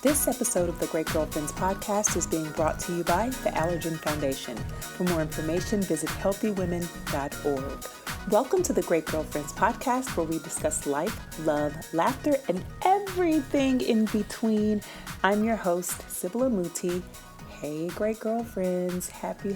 This episode of the Great Girlfriends podcast is being brought to you by the Allergen Foundation. For more information, visit healthywomen.org. Welcome to the Great Girlfriends podcast, where we discuss life, love, laughter, and everything in between. I'm your host, Sibylla Muti. Hey, Great Girlfriends. Happy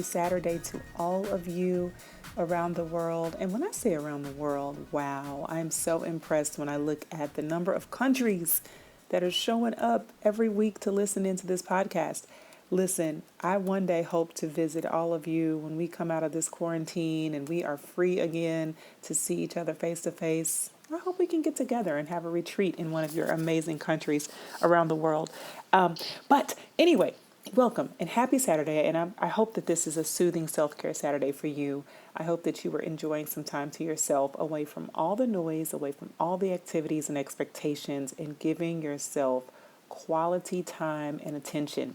Saturday to all of you around the world. And when I say around the world, wow, I'm so impressed when I look at the number of countries that are showing up every week to listen into this podcast. Listen, I one day hope to visit all of you when we come out of this quarantine and we are free again to see each other face to face. I hope we can get together and have a retreat in one of your amazing countries around the world. But anyway, welcome and happy Saturday. And I hope that this is a soothing self-care Saturday for you. I hope that you were enjoying some time to yourself, away from all the noise, away from all the activities and expectations, and giving yourself quality time and attention.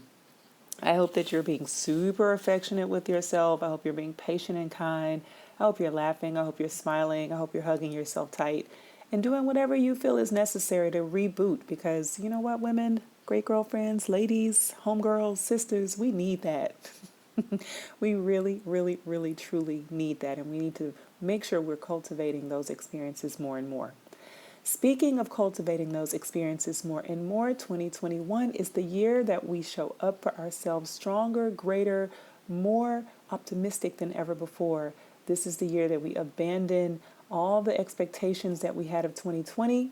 I hope that you're being super affectionate with yourself. I hope you're being patient and kind. I hope you're laughing. I hope you're smiling. I hope you're hugging yourself tight and doing whatever you feel is necessary to reboot, because you know what, women, great girlfriends, ladies, homegirls, sisters, we need that. We really, truly need that. And we need to make sure we're cultivating those experiences more and more. Speaking of cultivating those experiences more and more, 2021 is the year that we show up for ourselves stronger, greater, more optimistic than ever before. This is the year that we abandon all the expectations that we had of 2020.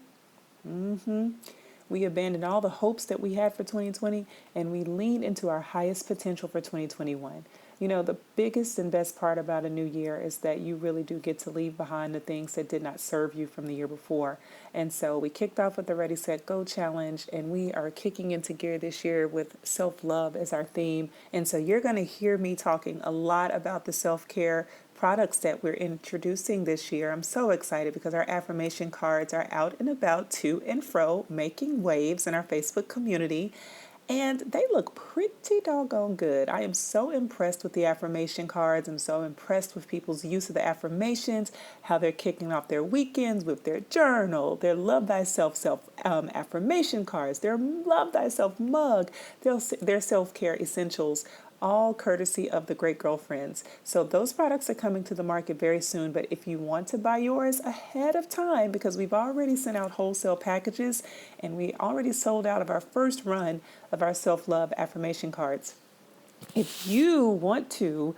We abandoned all the hopes that we had for 2020, and we leaned into our highest potential for 2021. You know, the biggest and best part about a new year is that you really do get to leave behind the things that did not serve you from the year before. And so we kicked off with the Ready, Set, Go challenge, and we are kicking into gear this year with self-love as our theme. And so you're going to hear me talking a lot about the self-care products that we're introducing this year. I'm so excited because our affirmation cards are out and about, to and fro, making waves in our Facebook community. And they look pretty doggone good. I am so impressed with the affirmation cards. I'm so impressed with people's use of the affirmations, how they're kicking off their weekends with their journal, their Love Thyself affirmation cards, their Love Thyself mug, their self-care essentials, all courtesy of the Great Girlfriends. So those products are coming to the market very soon. But if you want to buy yours ahead of time, because we've already sent out wholesale packages and we already sold out of our first run of our self-love affirmation cards. If you want to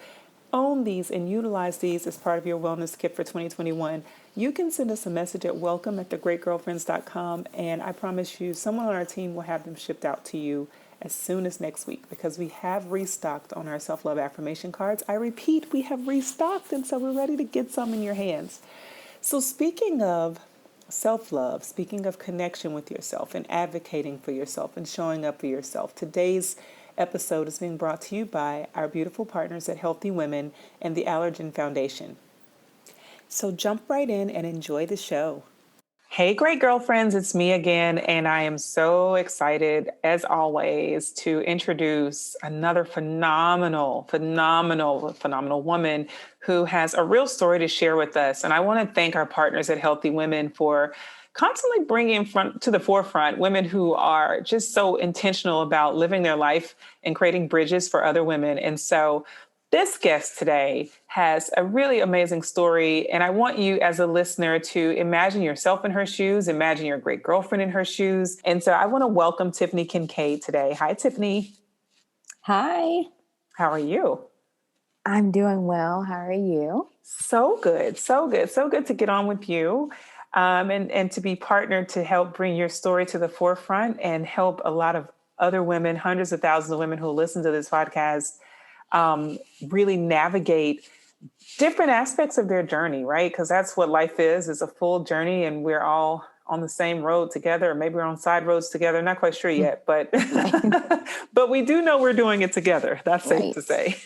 own these and utilize these as part of your wellness kit for 2021, you can send us a message at welcome@thegreatgirlfriends.com, and I promise you someone on our team will have them shipped out to you as soon as next week, because we have restocked on our self-love affirmation cards. I repeat, we have restocked, and so we're ready to get some in your hands. So speaking of self-love, speaking of connection with yourself and advocating for yourself and showing up for yourself, today's episode is being brought to you by our beautiful partners at Healthy Women and the Allergen Foundation. So jump right in and enjoy the show. Hey, great girlfriends, it's me again, and I am so excited, as always, to introduce another phenomenal woman who has a real story to share with us. And I want to thank our partners at Healthy Women for constantly bringing to the forefront women who are just so intentional about living their life and creating bridges for other women. And so this guest today has a really amazing story, and I want you as a listener to imagine yourself in her shoes, imagine your great girlfriend in her shoes. And so I want to welcome Tiffany Kinkead today. Hi, Tiffany. Hi. How are you? I'm doing well. How are you? So good. So good to get on with you and to be partnered to help bring your story to the forefront and help a lot of other women, hundreds of thousands of women who listen to this podcast, really navigate different aspects of their journey, right? Because that's what life is a full journey, and we're all on the same road together, or maybe we're on side roads together. Not quite sure yet, but but we do know we're doing it together. That's safe to say.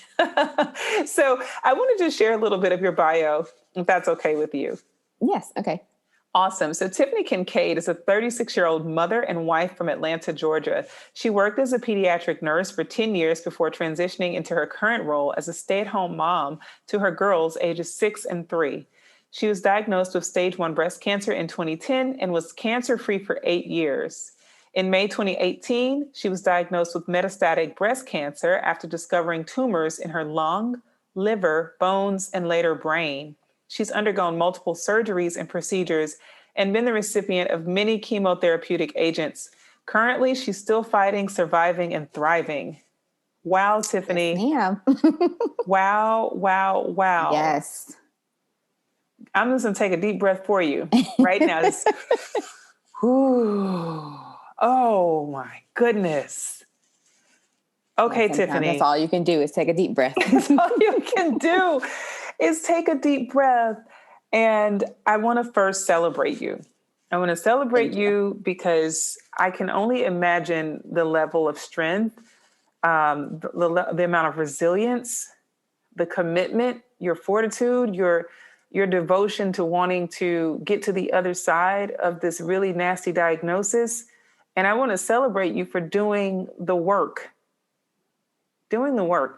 So I wanted to share a little bit of your bio, if that's okay with you. Yes. Okay. Awesome. So Tiffany Kinkead is a 36-year-old mother and wife from Atlanta, Georgia. She worked as a pediatric nurse for 10 years before transitioning into her current role as a stay-at-home mom to her girls ages 6 and 3. She was diagnosed with stage 1 breast cancer in 2010 and was cancer-free for 8 years. In May 2018, she was diagnosed with metastatic breast cancer after discovering tumors in her lung, liver, bones, and later brain. She's undergone multiple surgeries and procedures and been the recipient of many chemotherapeutic agents. Currently, she's still fighting, surviving, and thriving. Wow, Yes, Tiffany. ma'am. Wow, wow, wow. Yes. I'm just going to take a deep breath for you right now. Just, whew. Oh, my goodness. Yeah, Okay, sometimes that's Tiffany. all you can do is take a deep breath. That's all you can do is take a deep breath. And I want to first celebrate you. I want to celebrate Thank you. you because I can only imagine the level of strength, the amount of resilience, the commitment, your fortitude, your devotion to wanting to get to the other side of this really nasty diagnosis. And I want to celebrate you for doing the work,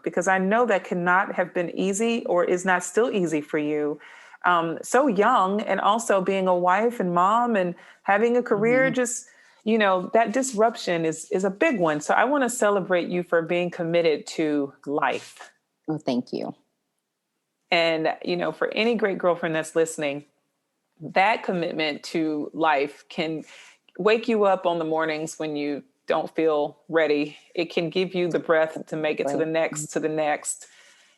because I know that cannot have been easy or is not still easy for you. So young, and also being a wife and mom and having a career, Mm-hmm. just, that disruption is a big one. So I want to celebrate you for being committed to life. Oh, thank you. And, for any great girlfriend that's listening, that commitment to life can wake you up on the mornings when you don't feel ready. It can give you the breath to make it to the next, to the next.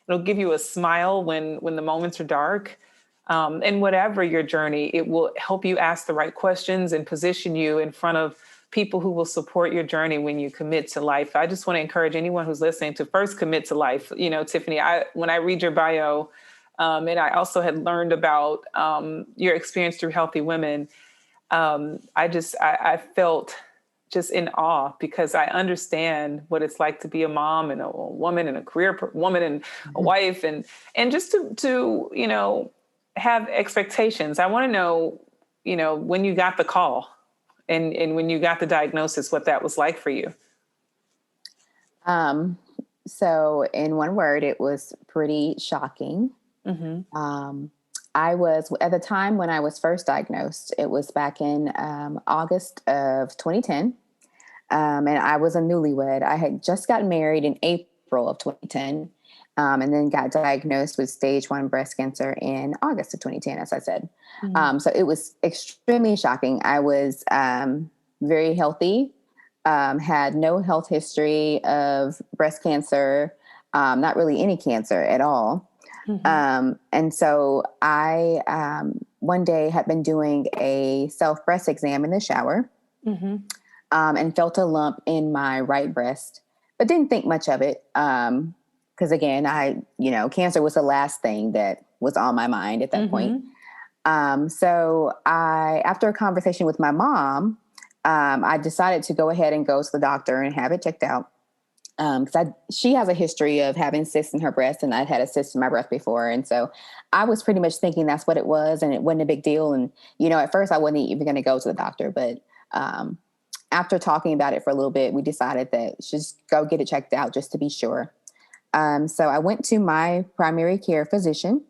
It'll give you a smile when the moments are dark. And whatever your journey, it will help you ask the right questions and position you in front of people who will support your journey when you commit to life. I just want to encourage anyone who's listening to first commit to life. Tiffany, when I read your bio, and I also had learned about your experience through Healthy Women, I felt just in awe, because I understand what it's like to be a mom and a woman and a woman and a wife, and just to have expectations. I want to know, when you got the call and when you got the diagnosis, what that was like for you. So in one word, it was pretty shocking. Mm-hmm. I was, at the time when I was first diagnosed, it was back in August of 2010. And I was a newlywed. I had just gotten married in April of 2010, and then got diagnosed with stage 1 breast cancer in August of 2010, as I said. Mm-hmm. So it was extremely shocking. I was very healthy, had no health history of breast cancer, not really any cancer at all. Mm-hmm. And so I one day had been doing a self breast exam in the shower, Mm-hmm. and felt a lump in my right breast, but didn't think much of it. Because again, cancer was the last thing that was on my mind at that point. So after a conversation with my mom, I decided to go ahead and go to the doctor and have it checked out. Because she has a history of having cysts in her breast, and I'd had a cyst in my breast before. And so I was pretty much thinking that's what it was, and it wasn't a big deal. And, at first I wasn't even going to go to the doctor, but after talking about it for a little bit, we decided that just go get it checked out just to be sure. So I went to my primary care physician,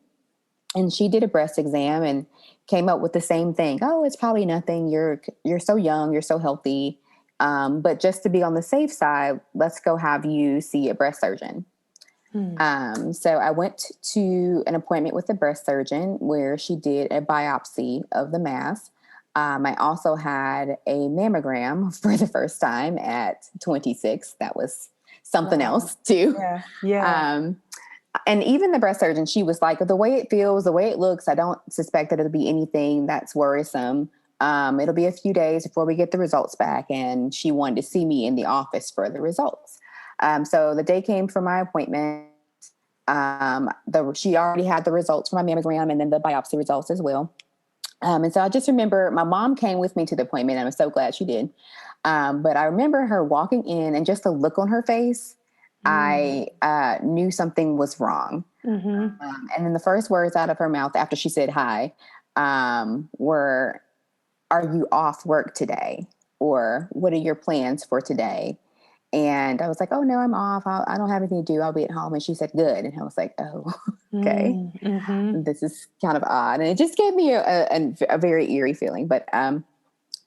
and she did a breast exam and came up with the same thing. Oh, it's probably nothing. You're so young. You're so healthy. But just to be on the safe side, let's go have you see a breast surgeon. So I went to an appointment with a breast surgeon where she did a biopsy of the mass. I also had a mammogram for the first time at 26. That was something else too. Yeah. And even the breast surgeon, she was like, the way it feels, the way it looks, I don't suspect that it'll be anything that's worrisome. It'll be a few days before we get the results back. And she wanted to see me in the office for the results. So the day came for my appointment. She already had the results from my mammogram and then the biopsy results as well. And so I just remember my mom came with me to the appointment, and I'm so glad she did. But I remember her walking in, and just the look on her face, I knew something was wrong. Mm-hmm. And then the first words out of her mouth after she said hi were, "Are you off work today?" Or "What are your plans for today?" And I was like, "Oh, no, I'm off. I don't have anything to do. I'll be at home." And she said, "Good." And I was like, "Oh, okay. Mm-hmm. This is kind of odd." And it just gave me a very eerie feeling. But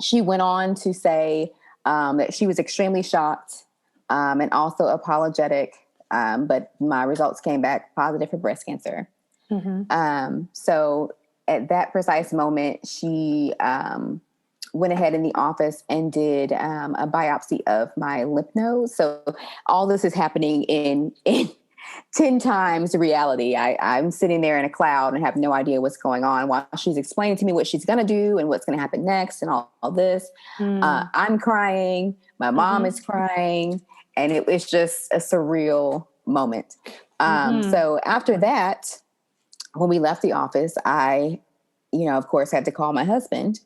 she went on to say that she was extremely shocked and also apologetic. But my results came back positive for breast cancer. So at that precise moment, she went ahead in the office and did a biopsy of my lymph nodes. So all this is happening in 10 times reality. I'm sitting there in a cloud and have no idea what's going on while she's explaining to me what she's going to do and what's going to happen next and all this. I'm crying. My mom is crying. And it was just a surreal moment. So after that, when we left the office, I, of course, had to call my husband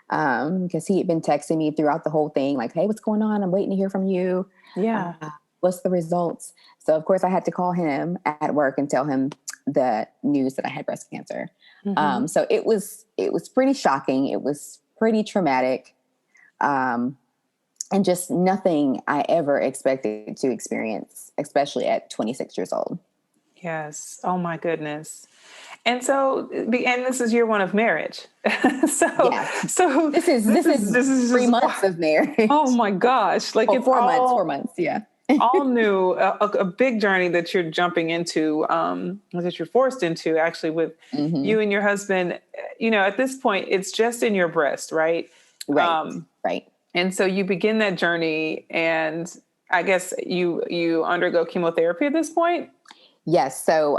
because he had been texting me throughout the whole thing, like, hey, what's going on? I'm waiting to hear from you. Yeah. What's the results? So, of course, I had to call him at work and tell him the news that I had breast cancer. So it was pretty shocking. It was pretty traumatic. And just nothing I ever expected to experience, especially at 26 years old. Yes. Oh my goodness. And so, and this is year one of marriage. So this is 3 months of marriage. Oh my gosh. Like it's 4 months. Yeah. all new, a big journey that you're jumping into, that you're forced into actually with you and your husband. At this point, it's just in your breast, right? Right. And so you begin that journey, and I guess you undergo chemotherapy at this point? Yes. So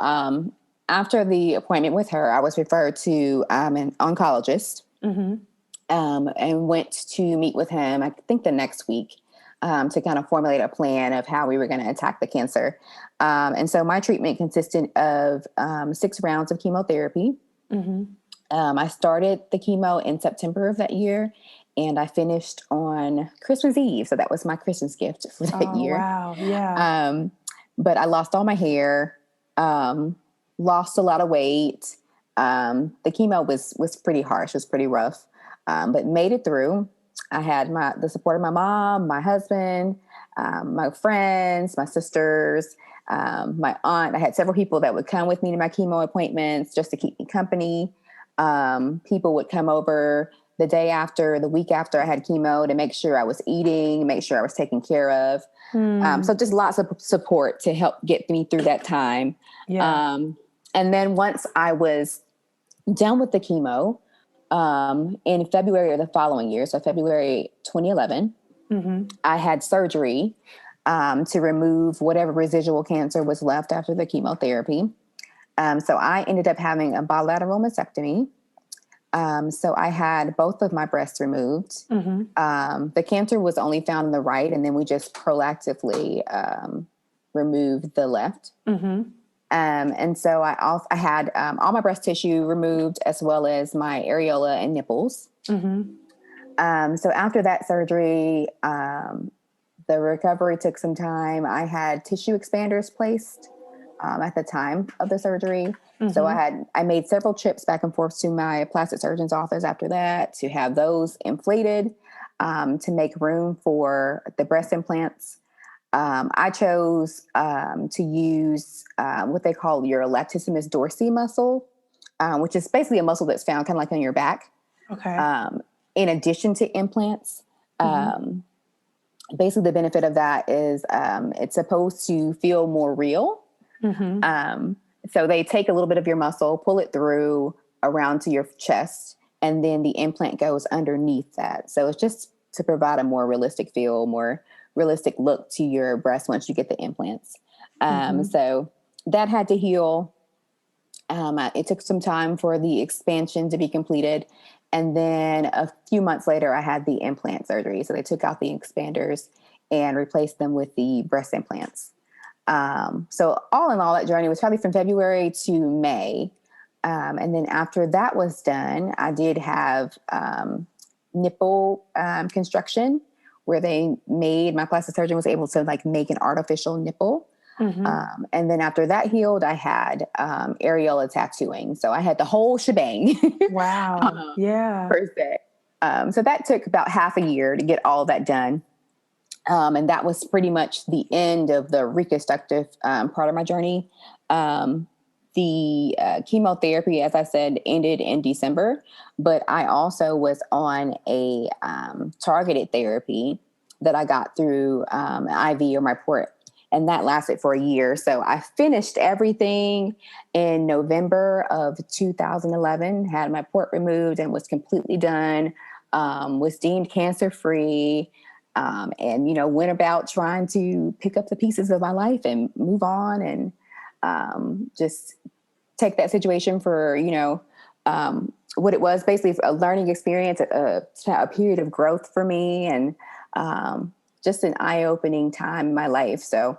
after the appointment with her, I was referred to an oncologist and went to meet with him, I think the next week, to kind of formulate a plan of how we were going to attack the cancer. And so my treatment consisted of 6 rounds of chemotherapy. I started the chemo in September of that year, and I finished on Christmas Eve. So that was my Christmas gift for that year. Wow. Yeah. But I lost all my hair, lost a lot of weight. The chemo was pretty harsh, was pretty rough, but made it through. I had the support of my mom, my husband, my friends, my sisters, my aunt. I had several people that would come with me to my chemo appointments just to keep me company. People would come over the day after, the week after I had chemo to make sure I was eating, make sure I was taken care of. So just lots of support to help get me through that time. Yeah. And then once I was done with the chemo, in February of the following year, so February 2011, I had surgery to remove whatever residual cancer was left after the chemotherapy. So I ended up having a bilateral mastectomy. So I had both of my breasts removed. The cancer was only found in the right, and then we just proactively removed the left. And so I had all my breast tissue removed, as well as my areola and nipples. So after that surgery, the recovery took some time. I had tissue expanders placed at the time of the surgery. So I made several trips back and forth to my plastic surgeon's office after that to have those inflated to make room for the breast implants. I chose to use what they call your latissimus dorsi muscle, which is basically a muscle that's found kind of like on your back. Okay. In addition to implants. Basically, the benefit of that is it's supposed to feel more real. So they take a little bit of your muscle, pull it through around to your chest, and then the implant goes underneath that. So it's just to provide a more realistic feel, more realistic look to your breast once you get the implants. So that had to heal. It took some time for the expansion to be completed. And then a few months later, I had the implant surgery. So they took out the expanders and replaced them with the breast implants. So all in all, that journey was probably from February to May. And then after that was done, I did have nipple construction, where my plastic surgeon was able to make an artificial nipple. And then after that healed, I had areola tattooing. So I had the whole shebang. Wow. Yeah. Per se. So that took about half a year to get all that done. And that was pretty much the end of the reconstructive part of my journey. The chemotherapy, as I said, ended in December, but I also was on a targeted therapy that I got through an IV or my port. And that lasted for a year. So I finished everything in November of 2011, had my port removed and was completely done, was deemed cancer-free, and, went about trying to pick up the pieces of my life and move on and just take that situation for, what it was, basically a learning experience, a period of growth for me, and just an eye-opening time in my life. So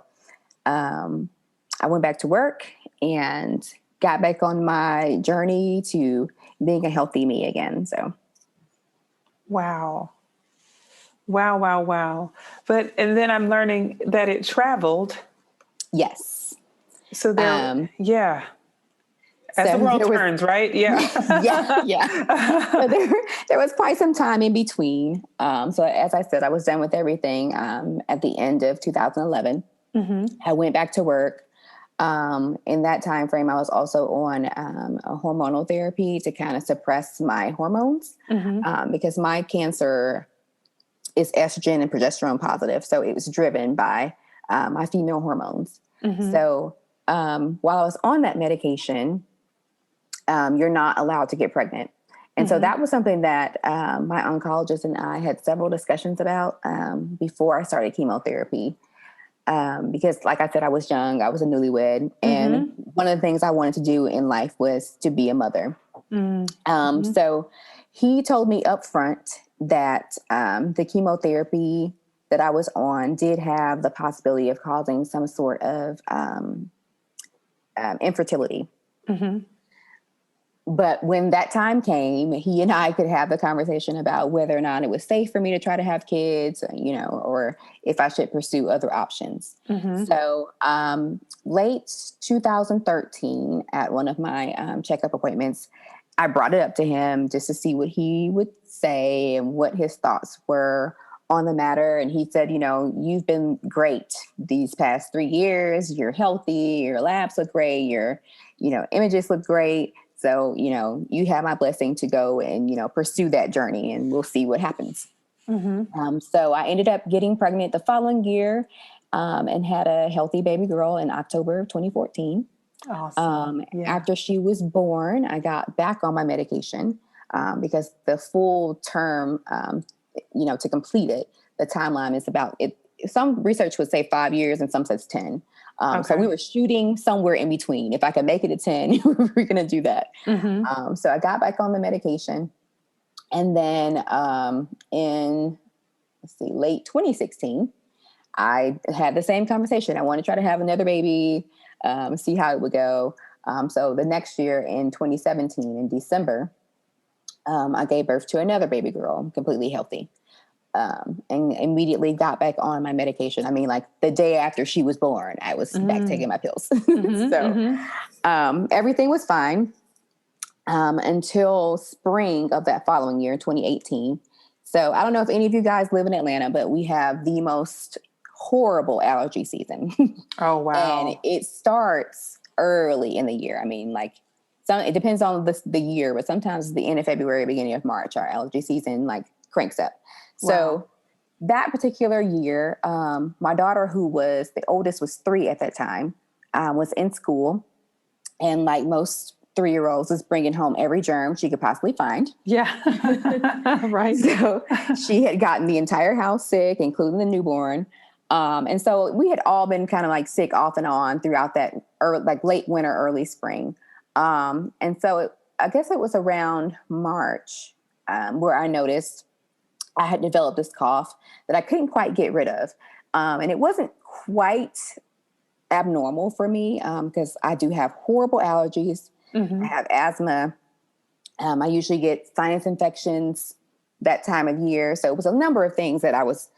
I went back to work and got back on my journey to being a healthy me again. So. Wow. Wow, wow, wow. And then I'm learning that it traveled. Yes. So yeah. As the So world turns, right? Yeah. yeah. So there was quite some time in between. So as I said, I was done with everything at the end of 2011. I went back to work. In that time frame, I was also on a hormonal therapy to kind of suppress my hormones because my cancer is estrogen and progesterone positive. So it was driven by my female hormones. So while I was on that medication, you're not allowed to get pregnant. And so that was something that my oncologist and I had several discussions about before I started chemotherapy. Because like I said, I was young, I was a newlywed. And one of the things I wanted to do in life was to be a mother. So he told me up front that the chemotherapy that I was on did have the possibility of causing some sort of infertility. But when that time came, he and I could have the conversation about whether or not it was safe for me to try to have kids, or if I should pursue other options. So late 2013, at one of my checkup appointments, I brought it up to him just to see what he would say and what his thoughts were on the matter. And he said, you've been great these past 3 years. You're healthy. Your labs look great. Your, images look great. So, you have my blessing to go and, pursue that journey, and we'll see what happens. So I ended up getting pregnant the following year and had a healthy baby girl in October of 2014. Awesome. After she was born, I got back on my medication because the full term, to complete it, the timeline is about it. Some research would say 5 years and some says 10. So we were shooting somewhere in between. If I could make it to 10, we were going to do that. So I got back on the medication. And then in, late 2016, I had the same conversation. I wanted to try to have another baby, see how it would go. So the next year in 2017, in December, I gave birth to another baby girl, completely healthy. And immediately got back on my medication. I mean, like the day after she was born, I was back taking my pills. Everything was fine until spring of that following year, 2018. So I don't know if any of you guys live in Atlanta, but we have the most horrible allergy season. Oh, wow. And it starts early in the year. I mean, like it depends on the year, but sometimes the end of February, beginning of March, our allergy season cranks up. So that particular year, my daughter, who was the oldest, was 3 at that time, was in school. And like most 3-year-olds, was bringing home every germ she could possibly find. Yeah. Right. So she had gotten the entire house sick, including the newborn. And so we had all been kind of sick off and on throughout that late winter, early spring. And so I guess it was around March where I noticed I had developed this cough that I couldn't quite get rid of. And it wasn't quite abnormal for me because I do have horrible allergies. I have asthma. I usually get sinus infections that time of year. So it was a number of things that I was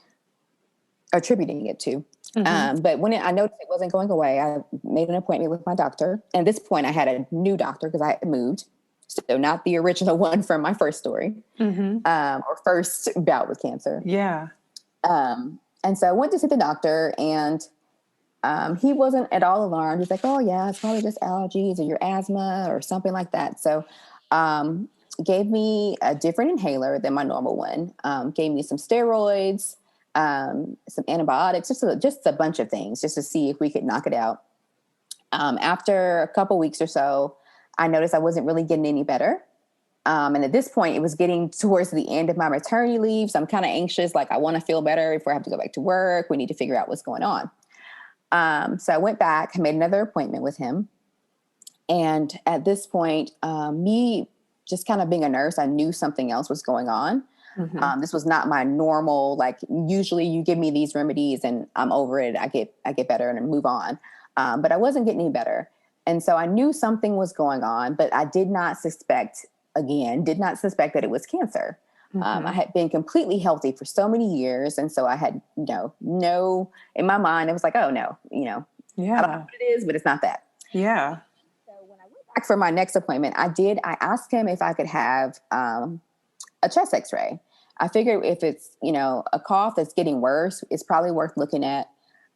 attributing it to. But when I noticed it wasn't going away, I made an appointment with my doctor. And at this point, I had a new doctor because I had moved. So not the original one from my first story or first bout with cancer. Yeah. And so I went to see the doctor, and he wasn't at all alarmed. He's like, oh, yeah, it's probably just allergies or your asthma or something like that. So gave me a different inhaler than my normal one, gave me some steroids, some antibiotics, just a bunch of things, just to see if we could knock it out. After a couple weeks or so, I noticed I wasn't really getting any better. And at this point, it was getting towards the end of my maternity leave. So I'm kind of anxious, like I want to feel better before I have to go back to work. We need to figure out what's going on. So I went back, made another appointment with him. And at this point, me just kind of being a nurse, I knew something else was going on. Mm-hmm. This was not my normal, like usually you give me these remedies and I'm over it. I get better and move on. But I wasn't getting any better. And so I knew something was going on, but I did not suspect that it was cancer. Mm-hmm. I had been completely healthy for so many years. And so I had, no, in my mind, it was like, oh no, I don't know what it is, but it's not that. Yeah. So when I went back for my next appointment, I asked him if I could have a chest x-ray. I figured if it's, a cough that's getting worse, it's probably worth looking at.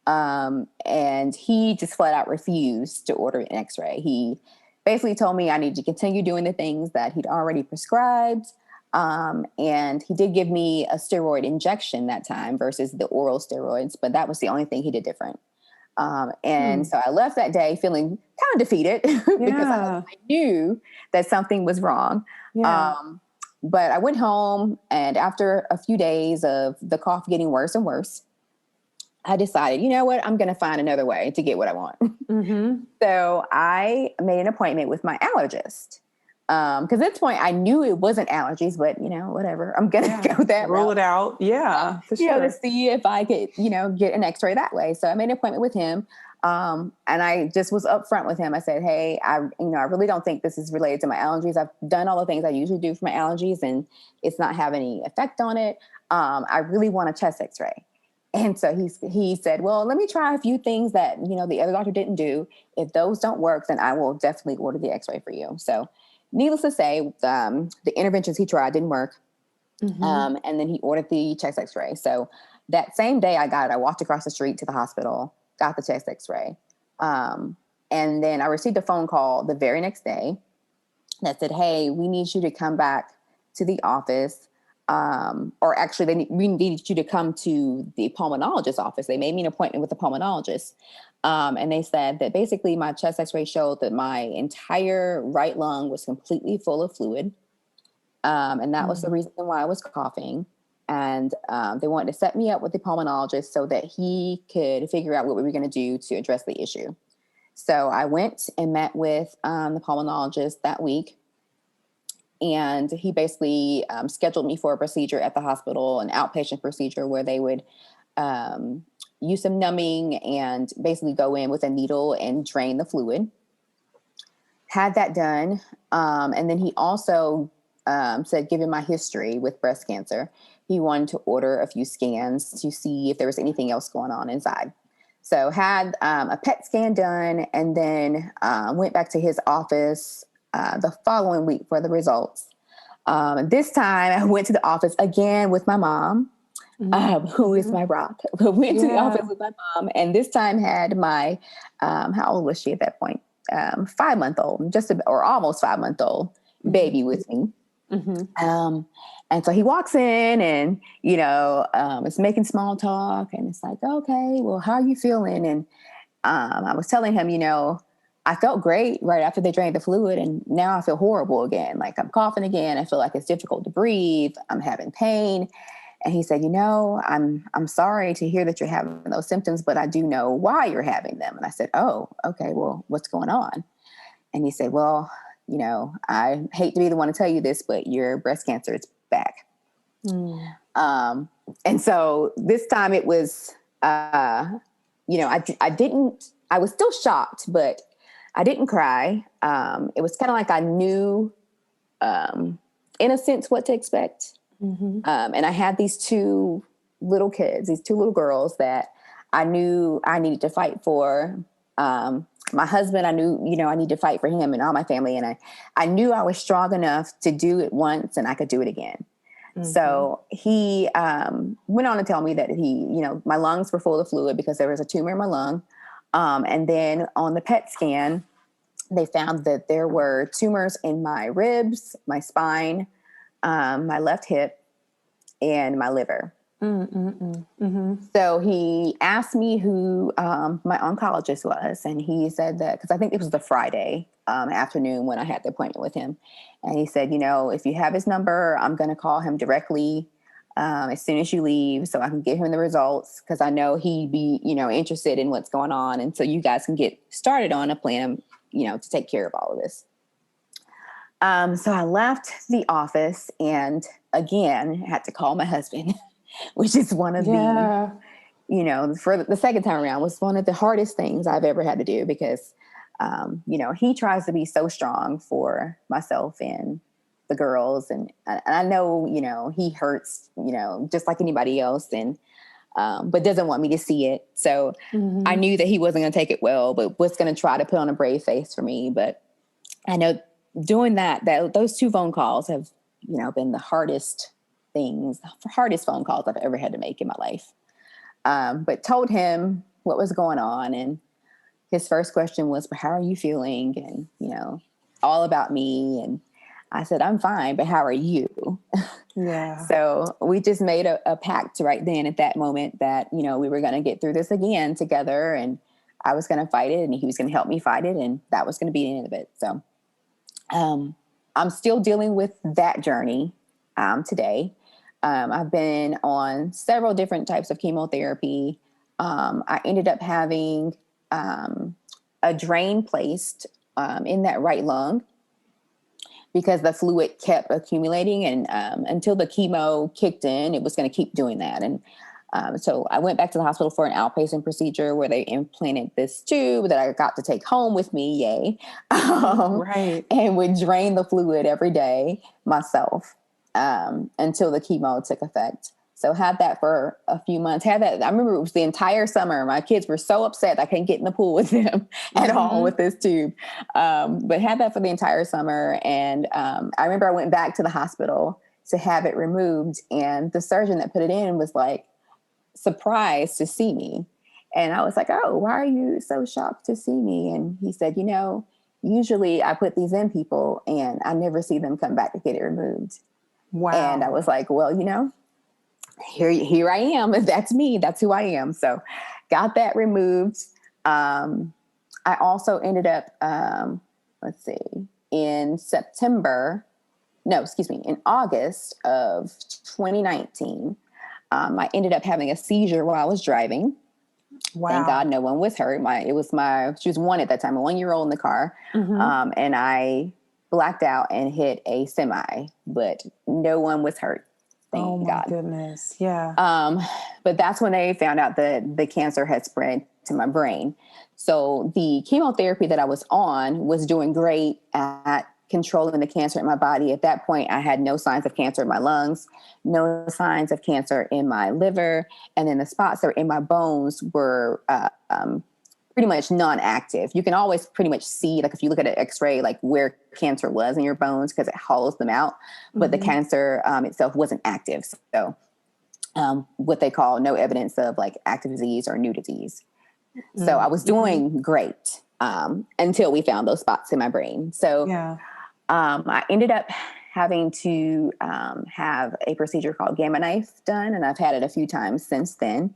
And he just flat out refused to order an x-ray. He basically told me I need to continue doing the things that he'd already prescribed. And he did give me a steroid injection that time versus the oral steroids, but that was the only thing he did different. So I left that day feeling kind of defeated because I knew that something was wrong. Yeah. But I went home, and after a few days of the cough getting worse and worse, I decided, you know what, I'm going to find another way to get what I want. Mm-hmm. So I made an appointment with my allergist. Because at this point I knew it wasn't allergies, but whatever, I'm going to go that rule route. it out. Yeah. For sure. To see if I could, get an x-ray that way. So I made an appointment with him. And I just was upfront with him. I said, hey, I really don't think this is related to my allergies. I've done all the things I usually do for my allergies and it's not having any effect on it. I really want a chest x-ray. And so he said, well, let me try a few things that, the other doctor didn't do. If those don't work, then I will definitely order the x-ray for you. So needless to say, the interventions he tried didn't work. Mm-hmm. And then he ordered the chest x-ray. So that same day I got it, I walked across the street to the hospital, got the chest x-ray. And then I received a phone call the very next day that said, hey, we need you to come back to the office. Or actually, we needed you to come to the pulmonologist's office. They made me an appointment with the pulmonologist. And they said that basically my chest x-ray showed that my entire right lung was completely full of fluid. And that was the reason why I was coughing. And they wanted to set me up with the pulmonologist so that he could figure out what we were going to do to address the issue. So I went and met with the pulmonologist that week. And he basically scheduled me for a procedure at the hospital, an outpatient procedure where they would use some numbing and basically go in with a needle and drain the fluid. Had that done. And then he also said, given my history with breast cancer, he wanted to order a few scans to see if there was anything else going on inside. So had a PET scan done and then went back to his office the following week for the results. This time I went to the office again with my mom, who is my rock. Went to the office with my mom, and this time had my, how old was she at that point? 5-month-old, or almost 5-month-old baby with me. Mm-hmm. And so he walks in and, it's making small talk and it's like, okay, well, how are you feeling? And I was telling him, I felt great right after they drained the fluid. And now I feel horrible again. Like I'm coughing again. I feel like it's difficult to breathe. I'm having pain. And he said, I'm sorry to hear that you're having those symptoms, but I do know why you're having them. And I said, oh, okay, well, what's going on? And he said, well, I hate to be the one to tell you this, but your breast cancer is back. And so this time it was, I was still shocked, but I didn't cry. It was kind of like I knew, in a sense, what to expect. Mm-hmm. And I had these two little girls that I knew I needed to fight for. My husband, I knew, I need to fight for him and all my family. And I knew I was strong enough to do it once and I could do it again. Mm-hmm. So he went on to tell me that my lungs were full of fluid because there was a tumor in my lung. And then on the PET scan, they found that there were tumors in my ribs, my spine, my left hip, and my liver. So he asked me who my oncologist was, and he said that, because I think it was the Friday afternoon when I had the appointment with him. And he said, if you have his number, I'm going to call him directly as soon as you leave so I can give him the results, because I know he'd be, interested in what's going on. And so you guys can get started on a plan, to take care of all of this. So I left the office and again had to call my husband, which is one of the, for the second time around was one of the hardest things I've ever had to do, because, he tries to be so strong for myself and the girls. And I know, he hurts, just like anybody else, and, but doesn't want me to see it. So I knew that he wasn't going to take it well, but was going to try to put on a brave face for me. But I know doing that those 2 phone calls have, been the hardest phone calls I've ever had to make in my life. But told him what was going on. And his first question was, how are you feeling? And, all about me. And I said, I'm fine, but how are you? Yeah. So we just made a pact right then at that moment that, we were going to get through this again together, and I was going to fight it and he was going to help me fight it. And that was going to be the end of it. So I'm still dealing with that journey today. I've been on several different types of chemotherapy. I ended up having a drain placed in that right lung because the fluid kept accumulating. And until the chemo kicked in, it was going to keep doing that. And so I went back to the hospital for an outpatient procedure where they implanted this tube that I got to take home with me. Yay. Right. And would drain the fluid every day myself until the chemo took effect. So had that for a few months. I remember it was the entire summer. My kids were so upset I couldn't get in the pool with them at all with this tube. But had that for the entire summer. And I remember I went back to the hospital to have it removed. And the surgeon that put it in was like surprised to see me. And I was like, oh, why are you so shocked to see me? And he said, usually I put these in people and I never see them come back to get it removed. Wow. And I was like, well, here I am. That's me. That's who I am. So got that removed. I also ended up, in August of 2019, I ended up having a seizure while I was driving. Wow. Thank God no one was hurt. She was 1 at that time, a 1-year-old in the car. And I blacked out and hit a semi, but no one was hurt. Thank God. Goodness. Yeah. But that's when they found out that the cancer had spread to my brain. So the chemotherapy that I was on was doing great at controlling the cancer in my body. At that point, I had no signs of cancer in my lungs, no signs of cancer in my liver. And then the spots that were in my bones were pretty much non-active. You can always pretty much see, like if you look at an x-ray, like where cancer was in your bones because it hollows them out, but the cancer itself wasn't active. So what they call no evidence of like active disease or new disease. So I was doing great until we found those spots in my brain. So I ended up having to have a procedure called gamma knife done, and I've had it a few times since then.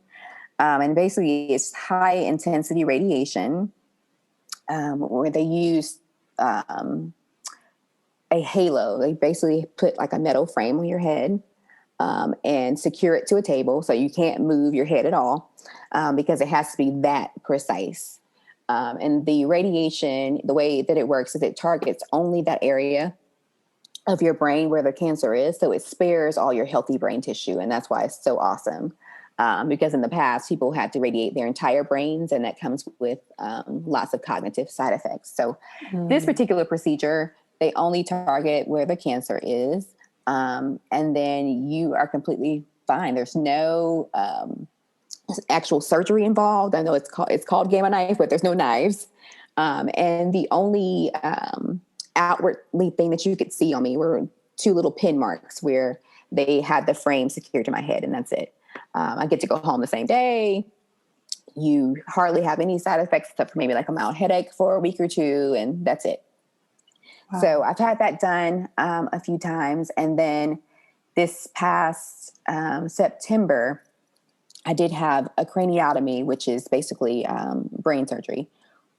And basically it's high intensity radiation where they use a halo. They basically put like a metal frame on your head and secure it to a table so you can't move your head at all because it has to be that precise. And the radiation, the way that it works is it targets only that area of your brain where the cancer is. So it spares all your healthy brain tissue. And that's why it's so awesome. Because in the past, people had to radiate their entire brains, and that comes with lots of cognitive side effects. So this particular procedure, they only target where the cancer is. And then you are completely fine. There's no actual surgery involved. I know it's called gamma knife, but there's no knives. And the only outwardly thing that you could see on me were 2 little pin marks where they had the frame secured to my head, and that's it. I get to go home the same day. You hardly have any side effects except for maybe like a mild headache for a week or 2, and that's it. Wow. So I've had that done a few times. And then this past September, I did have a craniotomy, which is basically brain surgery,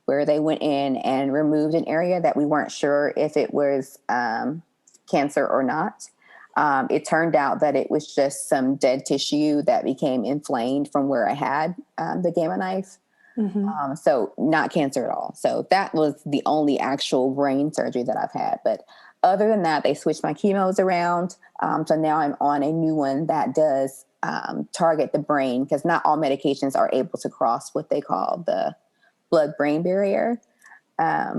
where they went in and removed an area that we weren't sure if it was cancer or not. It turned out that it was just some dead tissue that became inflamed from where I had the gamma knife. So not cancer at all. So that was the only actual brain surgery that I've had. But other than that, they switched my chemos around. So now I'm on a new one that does target the brain, because not all medications are able to cross what they call the blood-brain barrier.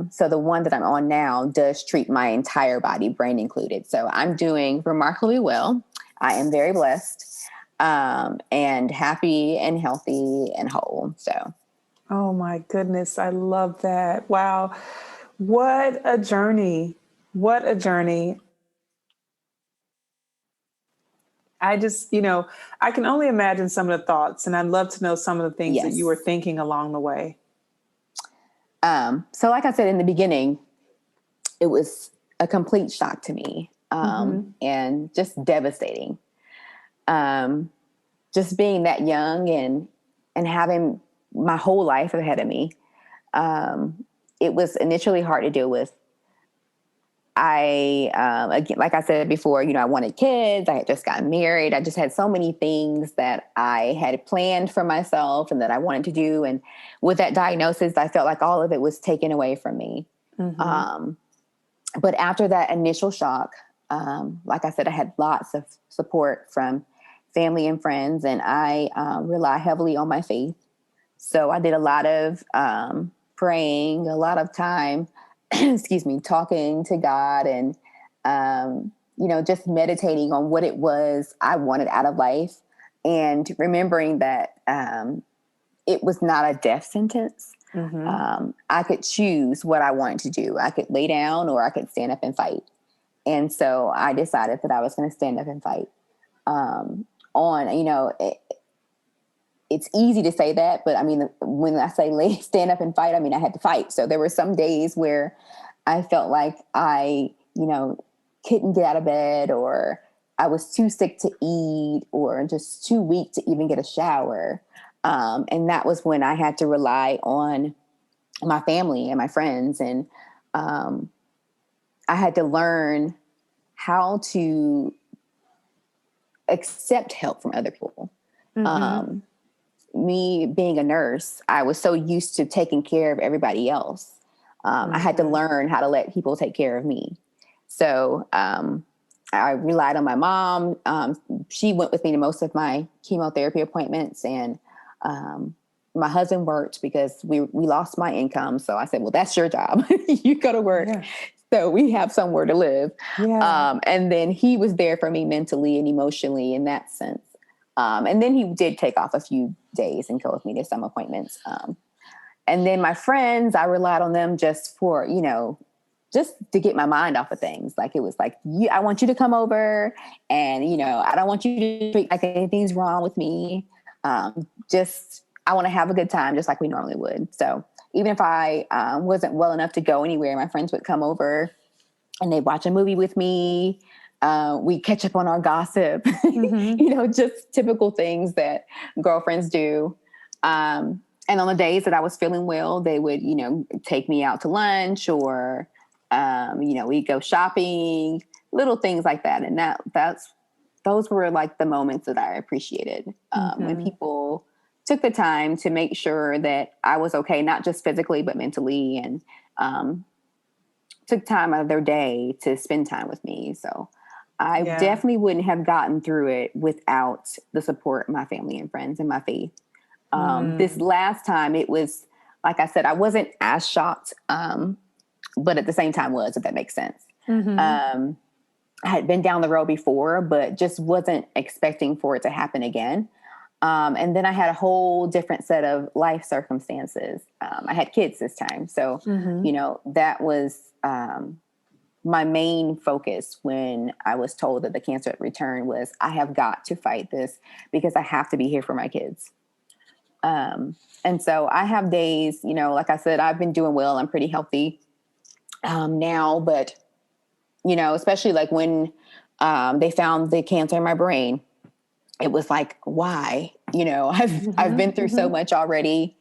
So the one that I'm on now does treat my entire body, brain included. So I'm doing remarkably well. I am very blessed and happy and healthy and whole. So. Oh my goodness. I love that. Wow. What a journey. What a journey. I just, I can only imagine some of the thoughts, and I'd love to know some of the things that you were Yes. thinking along the way. So like I said in the beginning, it was a complete shock to me, and just devastating. Just being that young and having my whole life ahead of me. It was initially hard to deal with. Again, like I said before, I wanted kids. I had just gotten married. I just had so many things that I had planned for myself and that I wanted to do. And with that diagnosis, I felt like all of it was taken away from me. But after that initial shock, like I said, I had lots of support from family and friends, and I rely heavily on my faith. So I did a lot of praying, a lot of time, excuse me, talking to God, and, just meditating on what it was I wanted out of life, and remembering that it was not a death sentence. I could choose what I wanted to do. I could lay down or I could stand up and fight. And so I decided that I was going to stand up and fight. It's easy to say that, but I mean, when I say stand up and fight, I mean, I had to fight. So there were some days where I felt like I, couldn't get out of bed, or I was too sick to eat, or just too weak to even get a shower. And that was when I had to rely on my family and my friends. And I had to learn how to accept help from other people. Me being a nurse, I was so used to taking care of everybody else. I had to learn how to let people take care of me. So I relied on my mom. She went with me to most of my chemotherapy appointments, and my husband worked because we lost my income. So I said, well, that's your job. You go to work. Yeah. So we have somewhere to live. Yeah. And then he was there for me mentally and emotionally in that sense. And then he did take off a few days and go with me to some appointments. And then my friends, I relied on them just for, just to get my mind off of things. Like, it was like, I want you to come over, and, I don't want you to treat like anything's wrong with me. I want to have a good time just like we normally would. So even if I wasn't well enough to go anywhere, my friends would come over and they'd watch a movie with me. We catch up on our gossip, just typical things that girlfriends do. And on the days that I was feeling well, they would, take me out to lunch, or, we'd go shopping, little things like that. And those were like the moments that I appreciated, when people took the time to make sure that I was okay, not just physically, but mentally, and took time out of their day to spend time with me. So I definitely wouldn't have gotten through it without the support of my family and friends and my faith. This last time, it was, like I said, I wasn't as shocked, but at the same time was, if that makes sense. I had been down the road before, but just wasn't expecting for it to happen again. And then I had a whole different set of life circumstances. I had kids this time. So, that was my main focus when I was told that the cancer had returned was, I have got to fight this because I have to be here for my kids. And so I have days, like I said, I've been doing well. I'm pretty healthy now, but, especially like when They found the cancer in my brain. It was like, why? I've been through so much already.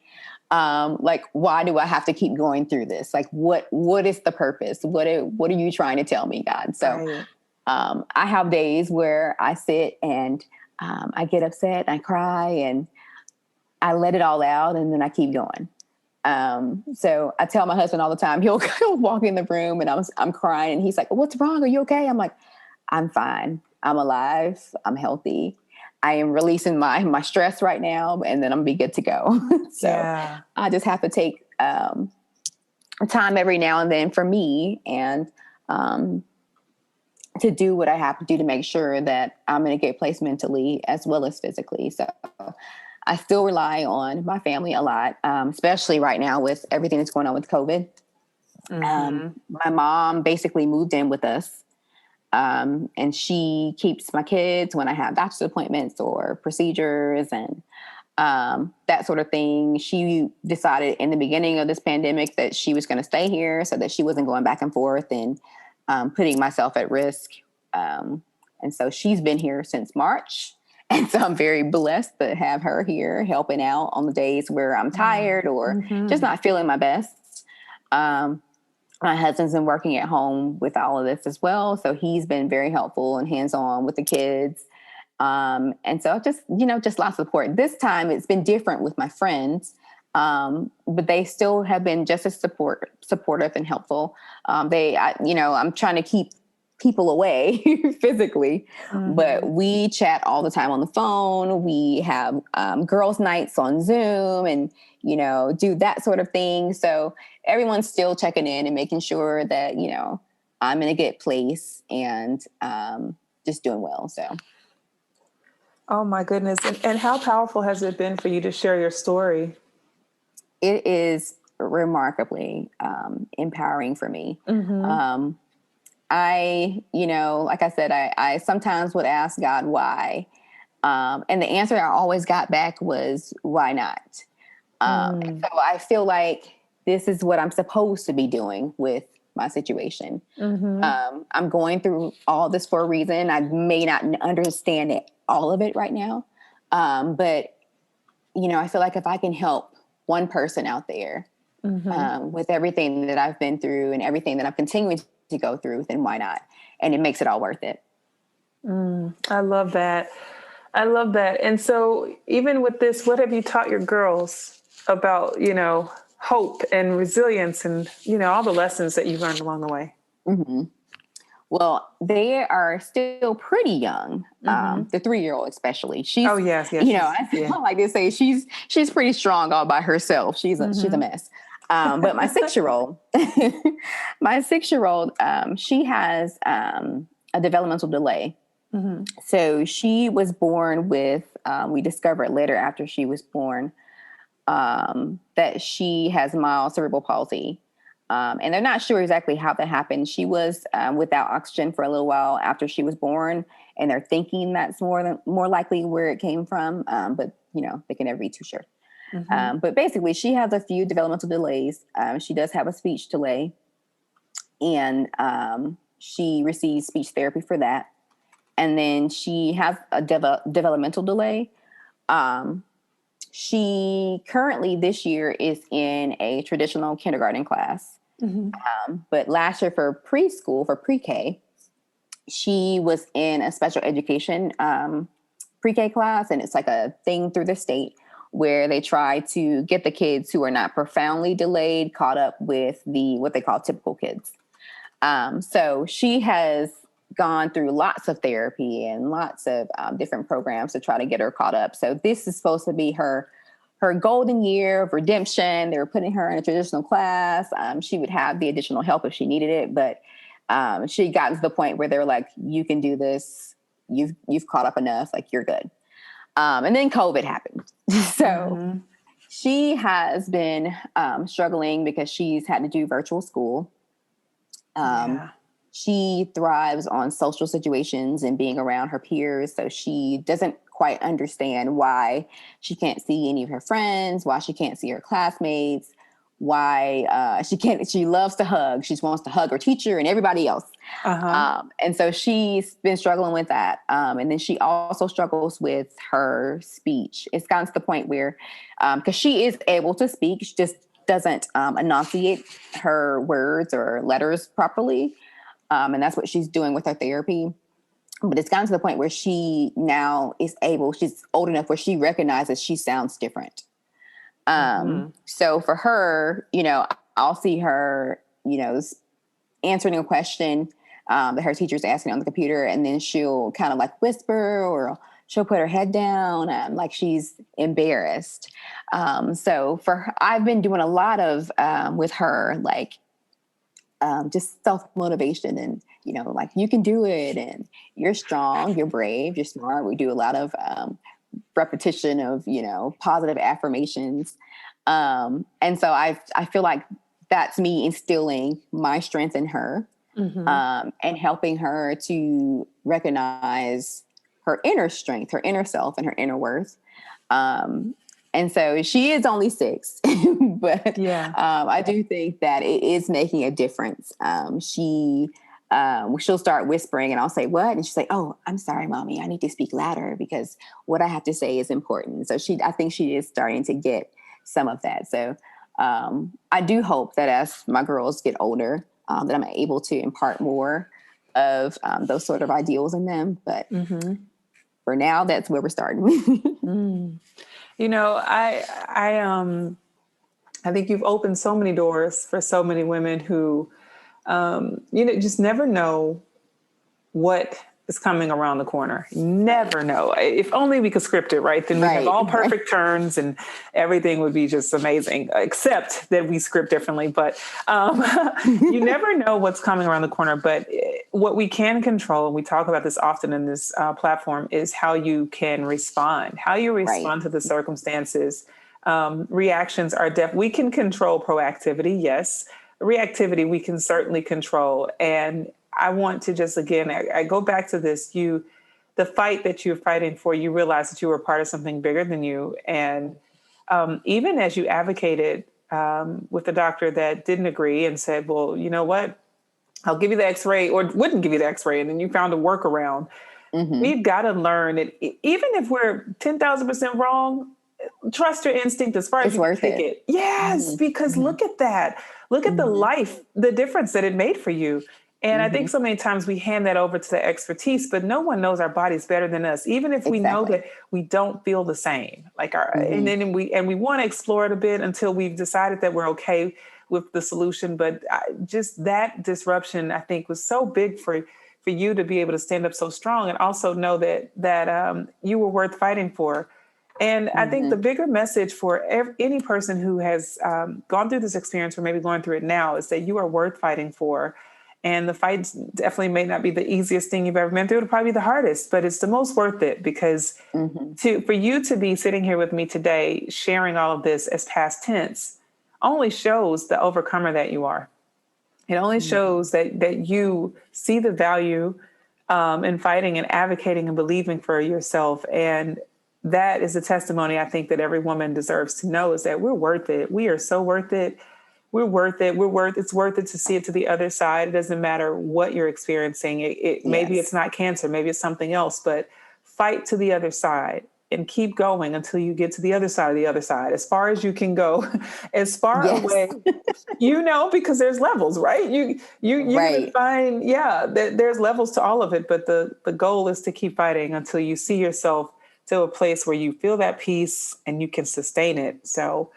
Like, why do I have to keep going through this? Like, what is the purpose? What are you trying to tell me, God? So Right. I have days where I sit and I get upset and I cry and I let it all out, and then I keep going. So I tell my husband all the time, he'll walk in the room and I'm crying and he's like, what's wrong? Are you okay? I'm like, I'm fine. I'm alive. I'm healthy. I am releasing my stress right now, and then I'm gonna be good to go. So Yeah. I just have to take time every now and then for me, and to do what I have to do to make sure that I'm in a good place mentally as well as physically. So I still rely on my family a lot, especially right now with everything that's going on with COVID. My mom basically moved in with us, and she keeps my kids when I have doctor's appointments or procedures and that sort of thing. She decided in the beginning of this pandemic that she was going to stay here so that she wasn't going back and forth and putting myself at risk. And so she's been here since March. And so I'm very blessed to have her here helping out on the days where I'm tired or just not feeling my best. My husband's been working at home with all of this as well. So he's been very helpful and hands-on with the kids. And so just lots of support. This time it's been different with my friends, but they still have been just as supportive and helpful. I'm trying to keep people away physically, but we chat all the time on the phone. We have girls' nights on Zoom and, do that sort of thing. So everyone's still checking in and making sure that, I'm in a good place and just doing well. So. Oh my goodness. And how powerful has it been for you to share your story? It is remarkably empowering for me. Like I said, I sometimes would ask God why. And the answer I always got back was, why not? And so I feel like this is what I'm supposed to be doing with my situation. I'm going through all this for a reason. I may not understand all of it right now. But, I feel like if I can help one person out there with everything that I've been through and everything that I'm continuing to go through, then why not? And it makes it all worth it. I love that. I love that. And so even with this, what have you taught your girls about, hope and resilience and, all the lessons that you've learned along the way? Well, they are still pretty young. The 3-year-old, especially. She's, Oh, yes. I like to say she's pretty strong all by herself. She's a mess. But my 6-year-old, she has a developmental delay. So she was born with, we discovered later after she was born, that she has mild cerebral palsy. And they're not sure exactly how that happened. She was without oxygen for a little while after she was born, and they're thinking that's more likely where it came from. But they can never be too sure. But basically, she has a few developmental delays. She does have a speech delay, and she receives speech therapy for that. And then she has a developmental delay. She currently this year is in a traditional kindergarten class. But last year for preschool, for pre-K, she was in a special education pre-K class. And it's like a thing through the state where they try to get the kids who are not profoundly delayed caught up with what they call typical kids. So she has gone through lots of therapy and lots of different programs to try to get her caught up. So this is supposed to be her golden year of redemption. They were putting her in a traditional class. She would have the additional help if she needed it, but she got to the point where they're like, you can do this. You've caught up enough. Like, you're good. And then COVID happened. So she has been struggling because she's had to do virtual school. She thrives on social situations and being around her peers. So she doesn't quite understand why she can't see any of her friends, why she can't see her classmates, why she loves to hug. She wants to hug her teacher and everybody else. And so she's been struggling with that. And then she also struggles with her speech. It's gotten to the point where, because she is able to speak, she just doesn't enunciate her words or letters properly. And that's what she's doing with her therapy. But it's gotten to the point where she now is she's old enough where she recognizes she sounds different. So for her, I'll see her, answering a question that her teacher's asking on the computer, and then she'll kind of like whisper, or she'll put her head down, like she's embarrassed. So for her, I've been doing a lot of with her, like just self-motivation, and like, you can do it, and you're strong, you're brave, you're smart. We do a lot of repetition of positive affirmations, and so I feel like that's me instilling my strength in her, and helping her to recognize her inner strength, her inner self, and her inner worth. And so she is only 6, but I do think that it is making a difference. She'll start whispering, and I'll say, "What?" And she's like, "Oh, I'm sorry, Mommy. I need to speak louder because what I have to say is important." So I think she is starting to get some of that. So I do hope that as my girls get older, that I'm able to impart more of those sort of ideals in them. But for now, that's where we're starting. I think you've opened so many doors for so many women who, just never know what is coming around the corner. Never know. If only we could script it, right? Then we have all perfect turns and everything would be just amazing, except that we script differently. But you never know what's coming around the corner. But what we can control, and we talk about this often in this platform, is how you can respond, how you respond to the circumstances. Reactions are we can control proactivity. Yes. Reactivity, we can certainly control. And I want to just, again, I go back to this, the fight that you're fighting for, you realize that you were part of something bigger than you. And even as you advocated with the doctor that didn't agree and said, well, you know what, I'll give you the x-ray, or wouldn't give you the x-ray, and then you found a workaround. We've got to learn that even if we're 10,000% wrong, trust your instinct as far as you take it. Yes, because look at that. Look at the difference that it made for you. And I think so many times we hand that over to the expertise, but no one knows our bodies better than us, even if we know that we don't feel the same. Like and then we want to explore it a bit until we've decided that we're okay with the solution. But just that disruption, I think, was so big for you to be able to stand up so strong, and also know that you were worth fighting for. And I think the bigger message for any person who has gone through this experience, or maybe going through it now, is that you are worth fighting for. And the fight definitely may not be the easiest thing you've ever been through. It'll probably be the hardest, but it's the most worth it, because for you to be sitting here with me today, sharing all of this as past tense, only shows the overcomer that you are. It only shows that you see the value in fighting and advocating and believing for yourself. And that is a testimony, I think, that every woman deserves to know, is that we're worth it. We are so worth it. We're worth it. It's worth it to see it to the other side. It doesn't matter what you're experiencing. Maybe it's not cancer, maybe it's something else, but fight to the other side and keep going until you get to the other side of the other side, as far as you can go, as far away, because there's levels, right? You can find, there's levels to all of it, but the goal is to keep fighting until you see yourself to a place where you feel that peace and you can sustain it. So,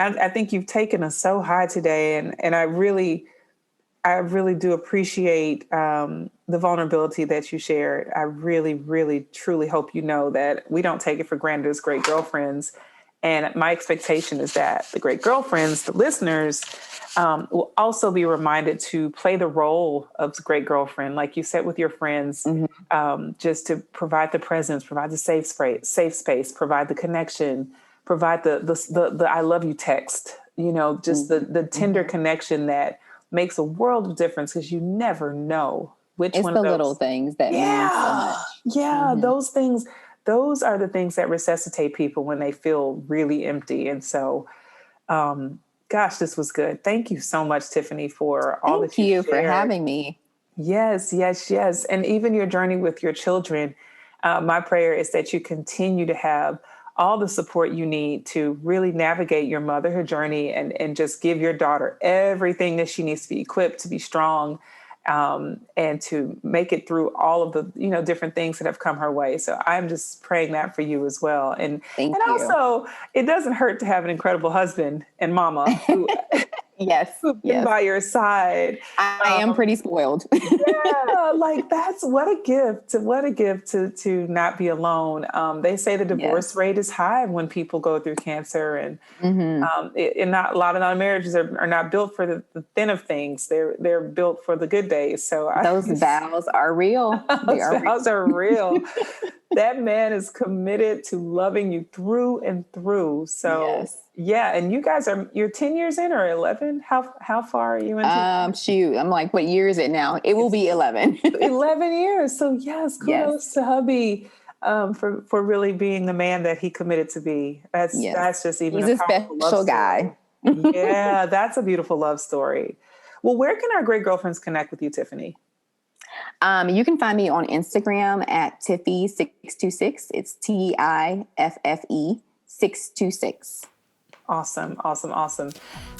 I think you've taken us so high today, and I really do appreciate the vulnerability that you shared. I really, really, truly hope you know that we don't take it for granted as great girlfriends. And my expectation is that the great girlfriends, the listeners, will also be reminded to play the role of the great girlfriend, like you said with your friends, just to provide the presence, provide the safe space, provide the connection, provide the I love you text, just the tender connection that makes a world of difference, because you never know which one of those. It's the little things that mean so much. Yeah, those things, are the things that resuscitate people when they feel really empty. And so Gosh, this was good. Thank you so much, Tiffany, for all Thank that you you for shared. having me. Yes, yes, yes. And even your journey with your children, my prayer is that you continue to have all the support you need to really navigate your motherhood journey and just give your daughter everything that she needs to be equipped to be strong, and to make it through all of the, different things that have come her way. So I'm just praying that for you as well. And Thank you. also, it doesn't hurt to have an incredible husband and mama who Yes, who've been yes. by your side. I am pretty spoiled. Yeah, like that's what a gift. What a gift to not be alone. They say the divorce Yes. rate is high when people go through cancer, and Hmm. not a lot of non-marriages are not built for the thin of things. They're built for the good days. So Those vows are real. They those are real. vows are real. That man is committed to loving you through and through. So Yes. yeah, and you're 10 years in or 11. How far are you into? Shoot. I'm like, what year is it now? It will be 11. 11 years. So yes, Yes. kudos to hubby, for really being the man that he committed to be. Yes. That's just even He's a a powerful love special story. guy. Yeah, that's a beautiful love story. Well, where can our great girlfriends connect with you, Tiffany? You can find me on Instagram at Tiffy626. It's TIFFE 626. Awesome, awesome, awesome.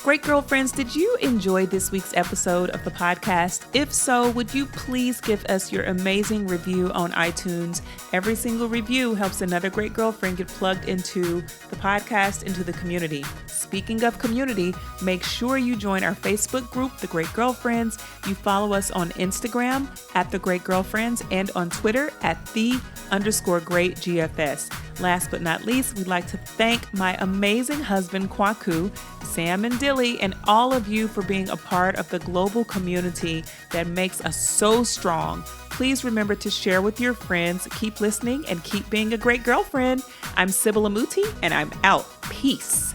Great girlfriends, did you enjoy this week's episode of the podcast? If so, would you please give us your amazing review on iTunes? Every single review helps another great girlfriend get plugged into the podcast, into the community. Speaking of community, make sure you join our Facebook group, The Great Girlfriends. You follow us on Instagram at The Great Girlfriends and on Twitter at _Great GFS. Last but not least, we'd like to thank my amazing husband, Kwaku, Sam and Dilly, and all of you for being a part of the global community that makes us so strong. Please remember to share with your friends, keep listening, and keep being a great girlfriend. I'm Sybil Amuti, and I'm out. Peace.